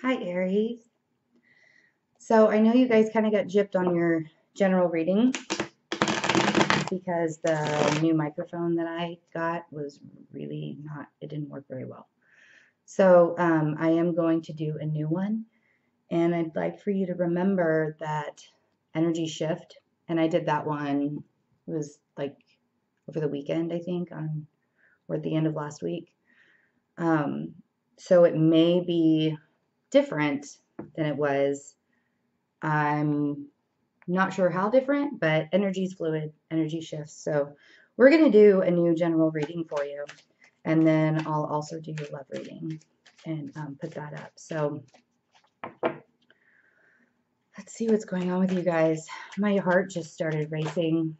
Hi, Aries. So I know you guys kind of got gypped on your general reading because the new microphone that I got was really not, it didn't work very well. So I am going to do a new one, and I'd like for you to remember that energy shift. And I did that one, it was like over the weekend, I think, or at the end of last week. So it may be different than it was. I'm not sure how different, but energy is fluid, energy shifts. So we're going to do a new general reading for you. And then I'll also do your love reading and put that up. So let's see what's going on with you guys. My heart just started racing.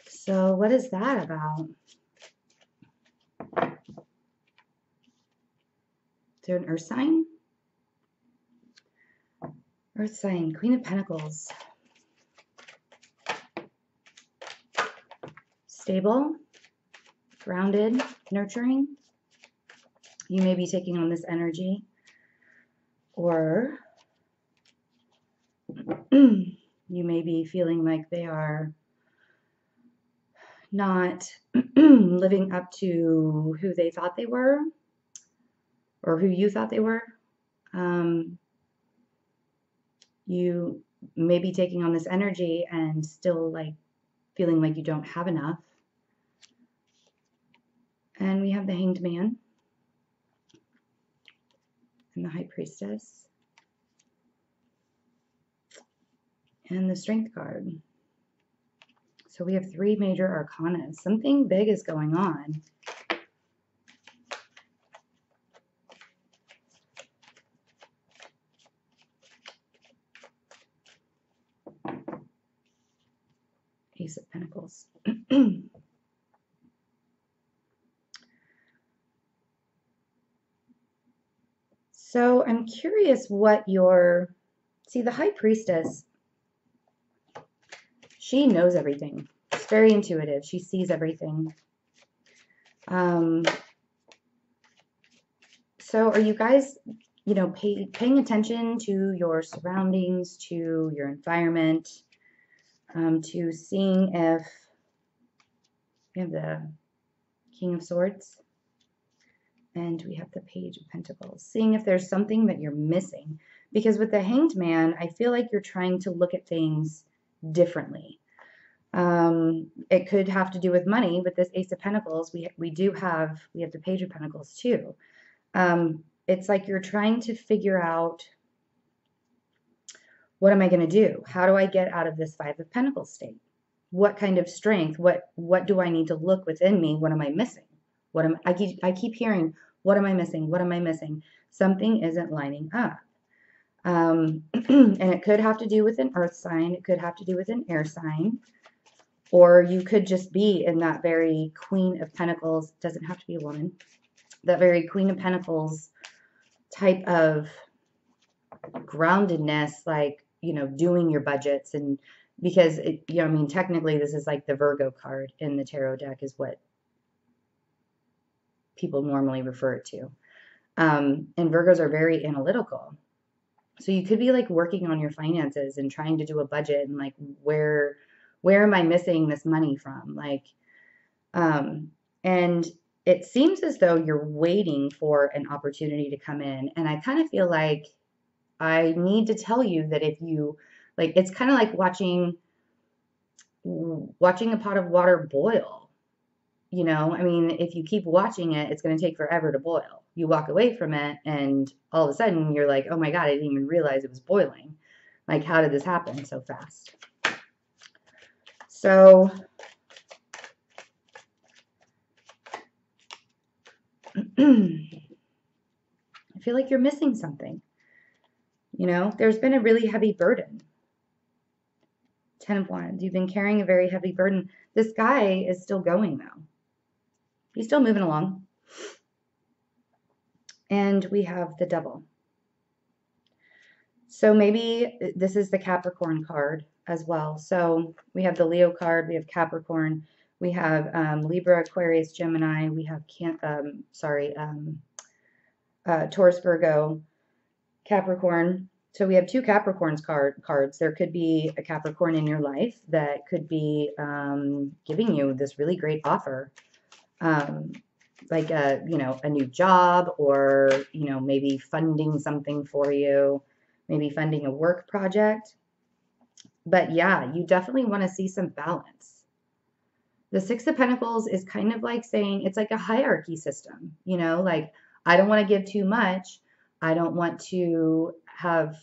So what is that about? Is there an earth sign? Earth sign, Queen of Pentacles. Stable, grounded, nurturing. You may be taking on this energy, or you may be feeling like they are not living up to who they thought they were or who you thought they were. You may be taking on this energy and still like feeling like you don't have enough. And we have the Hanged Man and the High Priestess and the Strength card. So we have three major arcana. Something big is going on. Ace of Pentacles. So I'm curious what your, see, the High Priestess, she knows everything. She's very intuitive. She sees everything. So are you guys, paying attention to your surroundings, to your environment, to seeing if, we have the King of Swords, and we have the Page of Pentacles, seeing if there's something that you're missing. Because with the Hanged Man, I feel like you're trying to look at things differently. It could have to do with money. With this Ace of Pentacles, we have the Page of Pentacles too. It's like you're trying to figure out, what am I going to do? How do I get out of this Five of Pentacles state? What kind of strength? What do I need to look within me? What am I missing? I keep hearing, what am I missing? What am I missing? Something isn't lining up. And it could have to do with an earth sign. It could have to do with an air sign. Or you could just be in that very Queen of Pentacles. Doesn't have to be a woman. That very Queen of Pentacles type of groundedness, like, doing your budgets. And because, technically this is like the Virgo card in the tarot deck is what people normally refer it to. And Virgos are very analytical. So you could be like working on your finances and trying to do a budget and like, where am I missing this money from? Like, and it seems as though you're waiting for an opportunity to come in. And I kind of feel like I need to tell you that if you, like, it's kind of like watching a pot of water boil. If you keep watching it, it's going to take forever to boil. You walk away from it and all of a sudden you're like, oh my God, I didn't even realize it was boiling. Like, how did this happen so fast? So I feel like you're missing something. There's been a really heavy burden. 10 of Wands. You've been carrying a very heavy burden. This guy is still going though. He's still moving along. And we have the Devil. So maybe this is the Capricorn card as well. So we have the Leo card, we have Capricorn, we have Libra, Aquarius, Gemini, we have Taurus, Virgo, Capricorn. So we have two Capricorns cards. There could be a Capricorn in your life that could be giving you this really great offer, like a new job, or maybe funding something for you, maybe funding a work project. But yeah, you definitely want to see some balance. The Six of Pentacles is kind of like saying it's like a hierarchy system, like I don't want to give too much. I don't want to have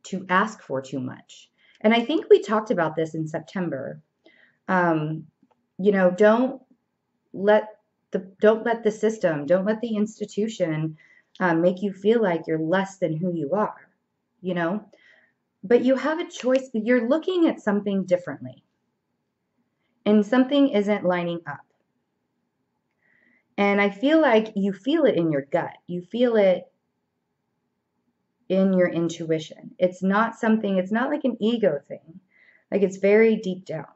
to ask for too much. And I think we talked about this in September. Don't let the system, don't let the institution make you feel like you're less than who you are, But you have a choice. You're looking at something differently. And something isn't lining up. And I feel like you feel it in your gut. You feel it in your intuition. It's not like an ego thing. Like it's very deep down,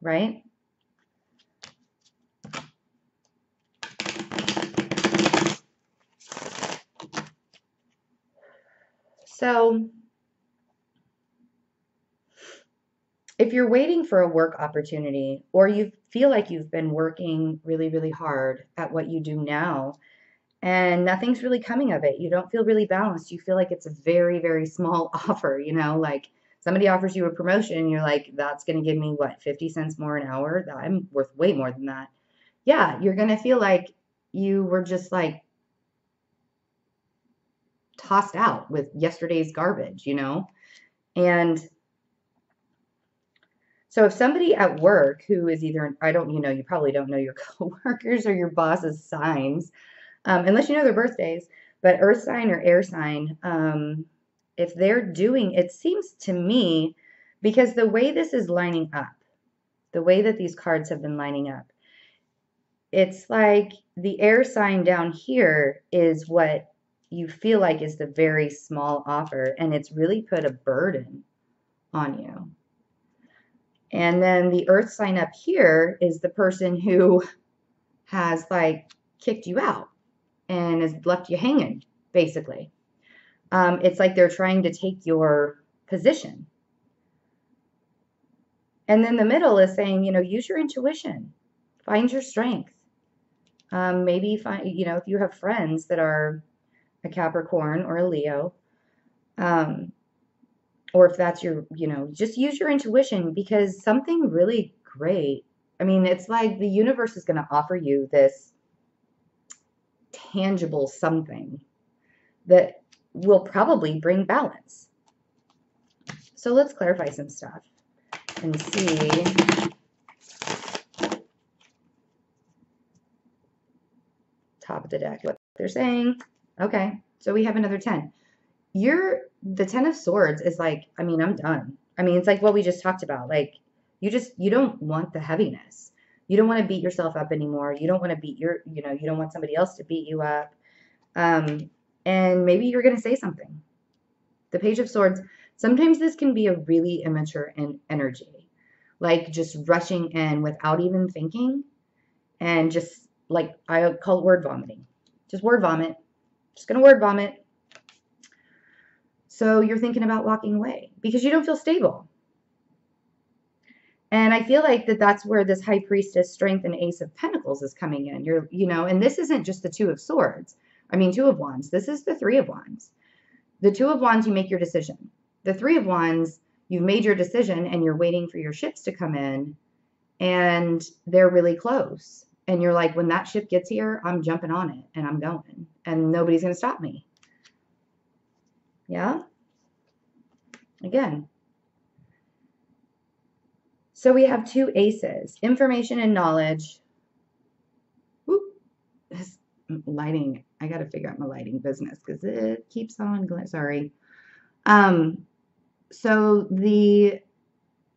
right? So if you're waiting for a work opportunity, or you feel like you've been working really, really hard at what you do now, and nothing's really coming of it, you don't feel really balanced, you feel like it's a very, very small offer, like somebody offers you a promotion and you're like, that's going to give me what, 50 cents more an hour? I'm worth way more than that. Yeah, you're going to feel like you were just like tossed out with yesterday's garbage, And so if somebody at work who is either, you probably don't know your coworkers or your boss's signs, unless you know their birthdays, but earth sign or air sign, if they're doing, it seems to me, because the way this is lining up, the way that these cards have been lining up, it's like the air sign down here is what you feel like is the very small offer, and it's really put a burden on you. And then the earth sign up here is the person who has like kicked you out and has left you hanging, basically. It's like they're trying to take your position. And then the middle is saying, use your intuition, find your strength. Maybe find, if you have friends that are a Capricorn or a Leo, or if that's your, just use your intuition, because something really great. I mean, it's like the universe is going to offer you this tangible something that will probably bring balance. So let's clarify some stuff and see. Top of the deck, what they're saying. Okay, so we have another 10. The 10 of Swords is like, I'm done. It's like what we just talked about. Like, you don't want the heaviness. You don't want to beat yourself up anymore. You don't want to you don't want somebody else to beat you up. And maybe you're going to say something. The Page of Swords, sometimes this can be a really immature energy. Like just rushing in without even thinking, and just like, I call it word vomiting. Just word vomit. Just going to word vomit. So you're thinking about walking away because you don't feel stable. And I feel like that's where this High Priestess, Strength, and Ace of Pentacles is coming in. And this isn't just the Two of Swords. Two of Wands. This is the Three of Wands. The Two of Wands, you make your decision. The Three of Wands, you've made your decision and you're waiting for your ships to come in, and they're really close. And you're like, when that ship gets here, I'm jumping on it and I'm going, and nobody's going to stop me. Yeah? Again. So we have two aces, information and knowledge. Whoop. This lighting, I got to figure out my lighting business because it keeps on going. Sorry. So the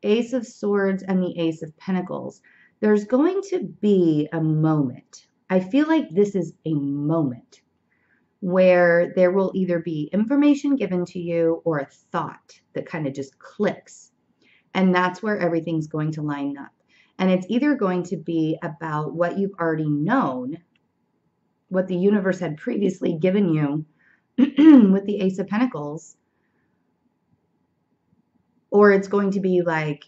Ace of Swords and the Ace of Pentacles, there's going to be a moment. I feel like this is a moment where there will either be information given to you or a thought that kind of just clicks. And that's where everything's going to line up. And it's either going to be about what you've already known, what the universe had previously given you with the Ace of Pentacles, or it's going to be like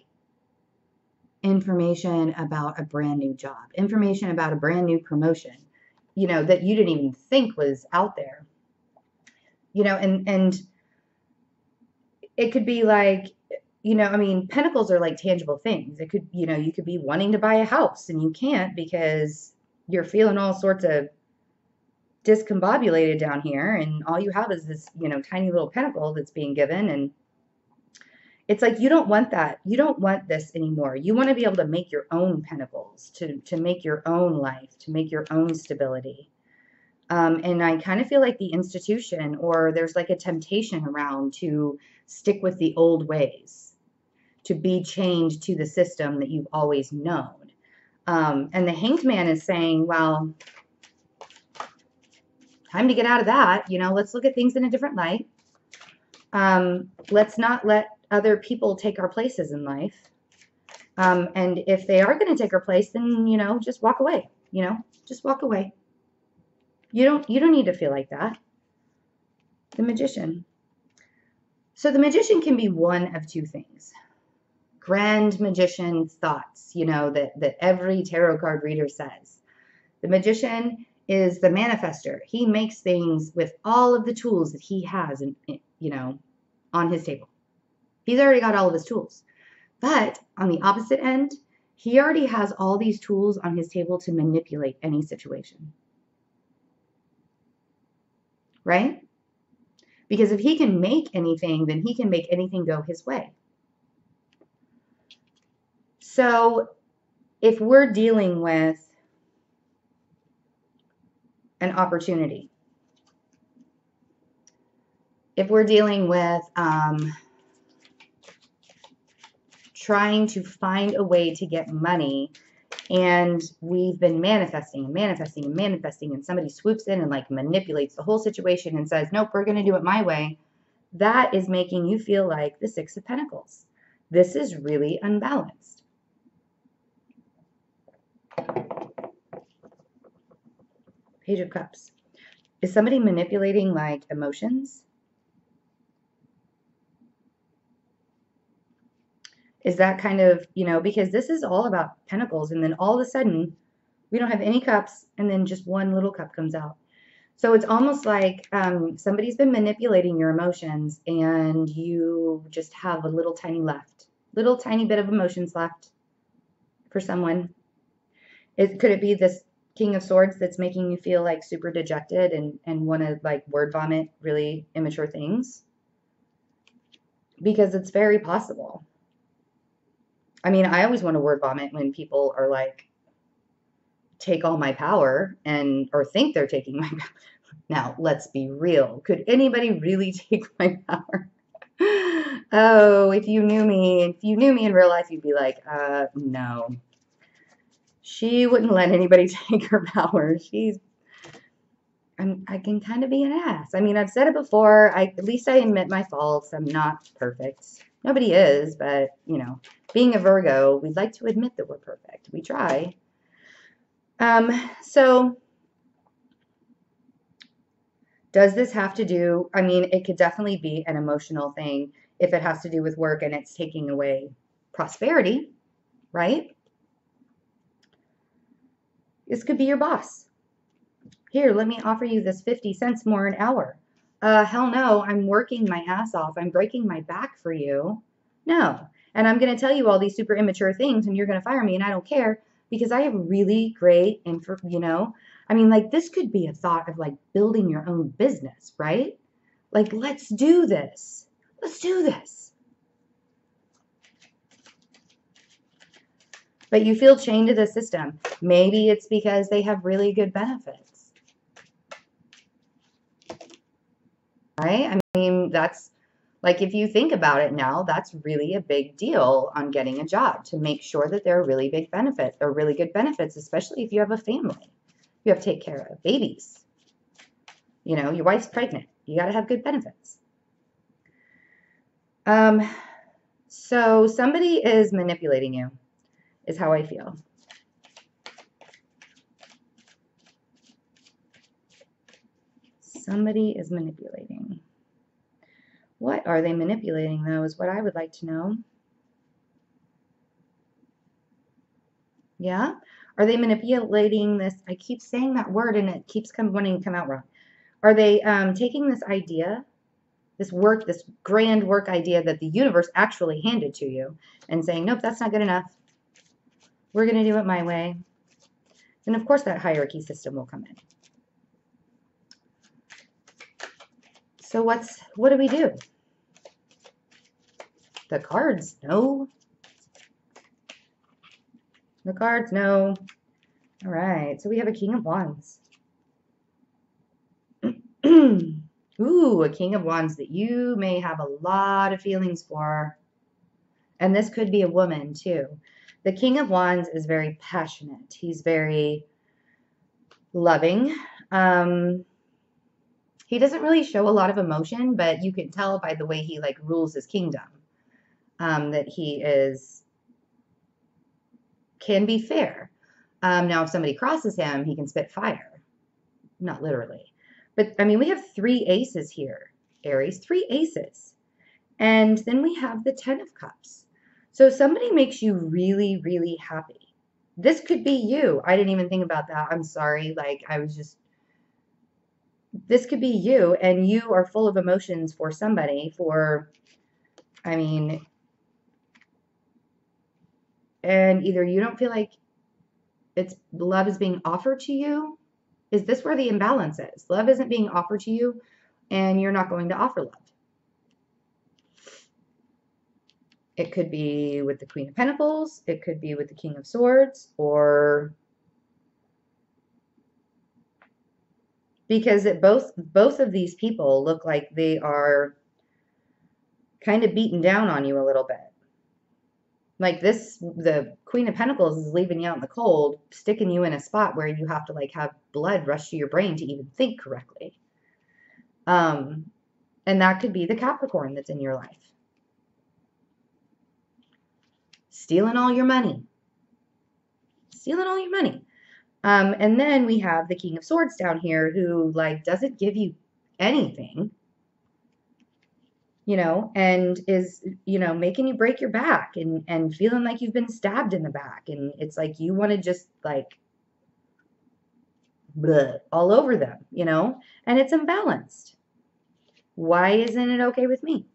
information about a brand new job, information about a brand new promotion, you know, that you didn't even think was out there, you know, and it could be like, you know, I mean, pentacles are like tangible things. It could, you know, you could be wanting to buy a house and you can't because you're feeling all sorts of discombobulated down here, and all you have is this, you know, tiny little pentacle that's being given, and it's like you don't want that. You don't want this anymore. You want to be able to make your own pentacles, to make your own life, to make your own stability. And I kind of feel like the institution, or there's like a temptation around to stick with the old ways, to be chained to the system that you've always known. And the Hanged Man is saying, well, time to get out of that. You know, let's look at things in a different light. Let's not let other people take our places in life. And if they are going to take our place, then, you know, just walk away, you know, just walk away. You don't need to feel like that. The Magician. So the Magician can be one of two things. Grand Magician thoughts, you know, that every tarot card reader says. The Magician is the manifester. He makes things with all of the tools that he has, you know, on his table. He's already got all of his tools. But on the opposite end, he already has all these tools on his table to manipulate any situation. Right? Because if he can make anything, then he can make anything go his way. So if we're dealing with an opportunity, if we're dealing with trying to find a way to get money, and we've been manifesting and manifesting and manifesting, and somebody swoops in and like manipulates the whole situation and says, nope, we're going to do it my way, that is making you feel like the Six of Pentacles. This is really unbalanced. Page of Cups. Is somebody manipulating like emotions? Is that kind of, you know, because this is all about pentacles, and then all of a sudden we don't have any cups, and then just one little cup comes out. So it's almost like somebody's been manipulating your emotions, and you just have a little tiny bit of emotions left for someone. Could it be this King of Swords that's making you feel like super dejected and want to like word vomit really immature things? Because it's very possible. I mean, I always want to word vomit when people are like, take all my power, or think they're taking my power. Now, let's be real. Could anybody really take my power? Oh, if you knew me in real life, you'd be like, no. She wouldn't let anybody take her power. I can kind of be an ass. I mean, I've said it before. At least I admit my faults. I'm not perfect. Nobody is, but, you know, being a Virgo, we'd like to admit that we're perfect. We try. So does this have to do, I mean, it could definitely be an emotional thing if it has to do with work and it's taking away prosperity, right? This could be your boss. Here, let me offer you this 50 cents more an hour. Hell no, I'm working my ass off. I'm breaking my back for you. No. And I'm going to tell you all these super immature things, and you're going to fire me, and I don't care, because I have really great info, you know. I mean, like, this could be a thought of like building your own business, right? Like, let's do this. Let's do this. But you feel chained to the system. Maybe it's because they have really good benefits. Right? I mean, that's like, if you think about it now, that's really a big deal on getting a job, to make sure that there are really big benefits, or really good benefits, especially if you have a family. You have to take care of babies. You know, your wife's pregnant. You got to have good benefits. So somebody is manipulating you, is how I feel. somebody is manipulating. What are they manipulating, though, is what I would like to know. Yeah? Are they manipulating this? I keep saying that word and it keeps wanting to come out wrong. Are they taking this idea, this grand work idea that the universe actually handed to you and saying, nope, that's not good enough. We're going to do it my way. And of course that hierarchy system will come in. So what do we do? The cards, no. The cards, no. All right, so we have a King of Wands. Ooh, a King of Wands that you may have a lot of feelings for. And this could be a woman too. The King of Wands is very passionate. He's very loving. He doesn't really show a lot of emotion, but you can tell by the way he like rules his kingdom that he can be fair. Now, if somebody crosses him, he can spit fire. Not literally. But, I mean, we have 3 aces here, Aries. 3 aces. And then we have the 10 of Cups. So somebody makes you really, really happy. This could be you. I didn't even think about that. I'm sorry. Like, this could be you, and you are full of emotions for somebody and either you don't feel like love is being offered to you. Is this where the imbalance is? Love isn't being offered to you, and you're not going to offer love. It could be with the Queen of Pentacles. It could be with the King of Swords, or because both of these people look like they are kind of beaten down on you a little bit. Like the Queen of Pentacles is leaving you out in the cold, sticking you in a spot where you have to like have blood rush to your brain to even think correctly. And that could be the Capricorn that's in your life. Stealing all your money. Stealing all your money. And then we have the King of Swords down here who like doesn't give you anything. And is, making you break your back and feeling like you've been stabbed in the back. And it's like you want to just like bleh, all over them, and it's imbalanced. Why isn't it okay with me?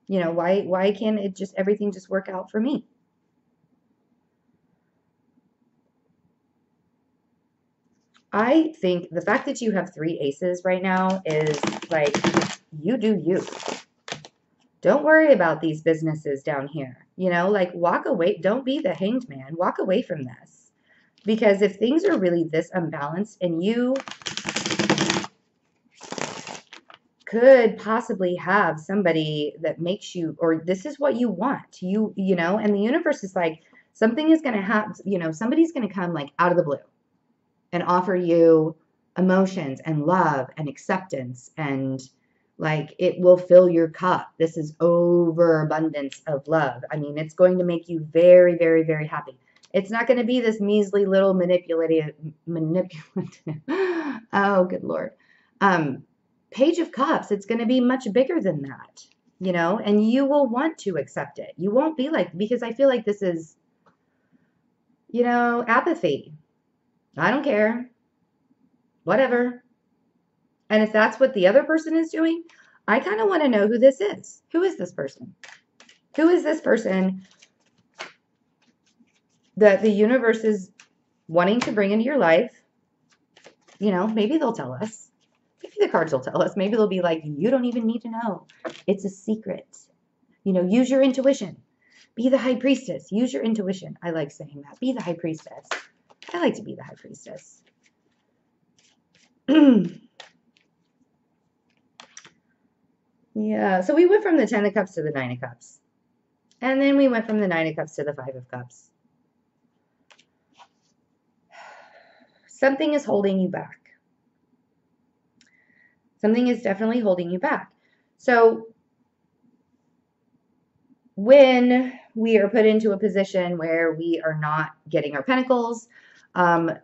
Why can't everything just work out for me? I think the fact that you have 3 aces right now is like, you do you. Don't worry about these businesses down here. Like walk away. Don't be the hanged man. Walk away from this. Because if things are really this unbalanced and you could possibly have somebody that makes you, or this is what you want, and the universe is like, something is going to happen, somebody's going to come like out of the blue and offer you emotions and love and acceptance, and like it will fill your cup. This is overabundance of love. I mean, it's going to make you very, very, very happy. It's not going to be this measly little manipulative. Oh, good Lord. Page of Cups. It's going to be much bigger than that, and you will want to accept it. You won't be like, because I feel like this is, apathy. I don't care. Whatever. And if that's what the other person is doing, I kind of want to know who this is. Who is this person? Who is this person that the universe is wanting to bring into your life? Maybe they'll tell us. Maybe the cards will tell us. Maybe they'll be like, you don't even need to know. It's a secret. Use your intuition. Be the high priestess. Use your intuition. I like saying that. Be the high priestess. I like to be the high priestess. Yeah, so we went from the 10 of Cups to the 9 of Cups. And then we went from the 9 of Cups to the 5 of Cups. Something is holding you back. Something is definitely holding you back. So when we are put into a position where we are not getting our pentacles,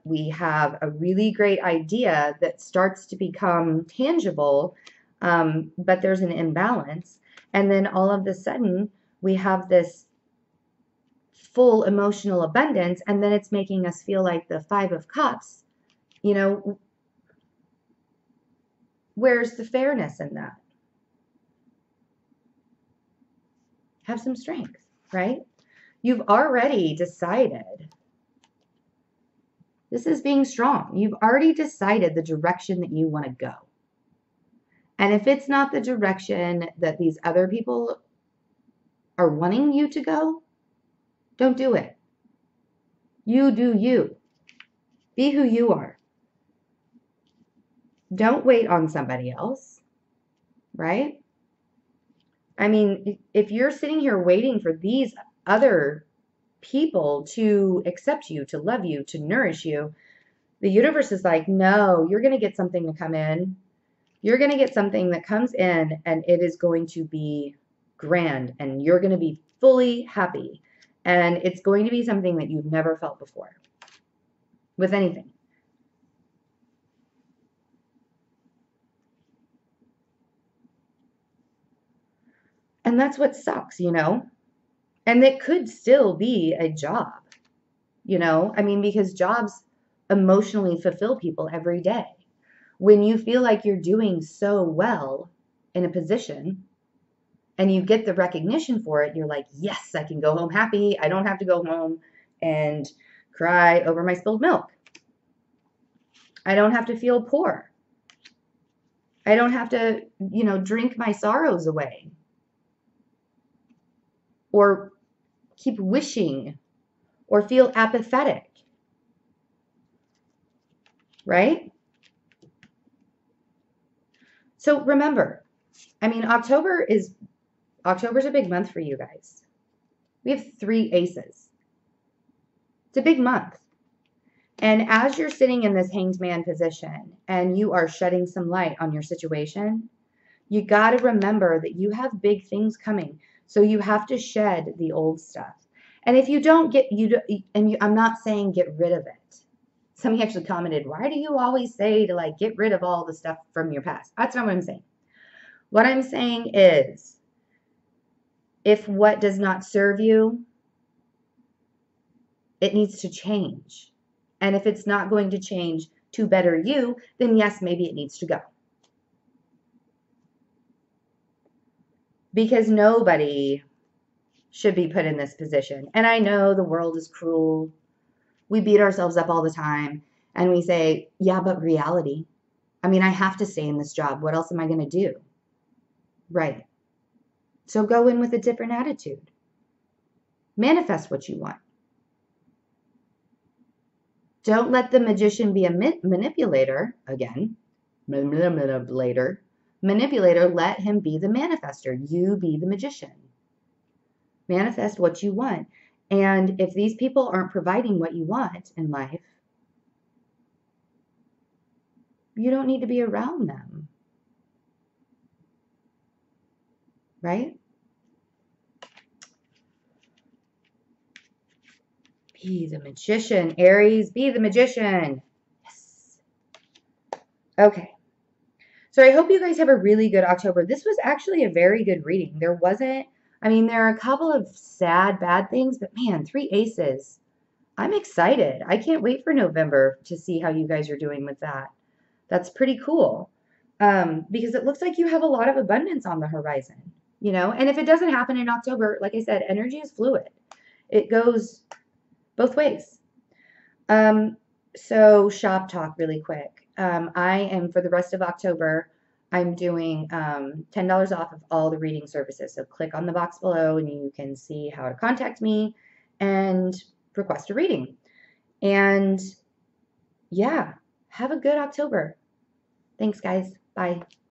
We have a really great idea that starts to become tangible, but there's an imbalance. And then all of a sudden, we have this full emotional abundance, and then it's making us feel like the Five of Cups. You know, where's the fairness in that? Have some strength, right? You've already decided. This is being strong. You've already decided the direction that you want to go. And if it's not the direction that these other people are wanting you to go, don't do it. You do you. Be who you are. Don't wait on somebody else, right? I mean, if you're sitting here waiting for these other people to accept you, to love you, to nourish you, the universe is like, no, you're going to get something to come in. You're going to get something that comes in, and it is going to be grand, and you're going to be fully happy. And it's going to be something that you've never felt before with anything. And that's what sucks, you know? And it could still be a job, you know? I mean, because jobs emotionally fulfill people every day. When you feel like you're doing so well in a position and you get the recognition for it, you're like, yes, I can go home happy. I don't have to go home and cry over my spilled milk. I don't have to feel poor. I don't have to, you know, drink my sorrows away or keep wishing or feel apathetic, right? So remember, I mean, October's a big month for you guys. We have 3 aces. It's a big month. And as you're sitting in this hanged man position and you are shedding some light on your situation, you got to remember that you have big things coming. So you have to shed the old stuff. And if you don't get, I'm not saying get rid of it. Somebody actually commented, why do you always say to like get rid of all the stuff from your past? That's not what I'm saying. What I'm saying is, if what does not serve you, it needs to change. And if it's not going to change to better you, then yes, maybe it needs to go. Because nobody should be put in this position. And I know the world is cruel. We beat ourselves up all the time. And we say, yeah, but reality. I mean, I have to stay in this job. What else am I going to do? Right. So go in with a different attitude. Manifest what you want. Don't let the magician be a manipulator. Again, manipulator. Let him be the manifester. You be the magician. Manifest what you want. And if these people aren't providing what you want in life, you don't need to be around them. Right? Be the magician, Aries. Be the magician. Yes. Okay. So I hope you guys have a really good October. This was actually a very good reading. There are a couple of sad, bad things, but man, 3 aces. I'm excited. I can't wait for November to see how you guys are doing with that. That's pretty cool. Because it looks like you have a lot of abundance on the horizon, you know? And if it doesn't happen in October, like I said, energy is fluid. It goes both ways. So shop talk really quick. I am, for the rest of October, I'm doing $10 off of all the reading services. So click on the box below and you can see how to contact me and request a reading. And yeah, have a good October. Thanks, guys. Bye.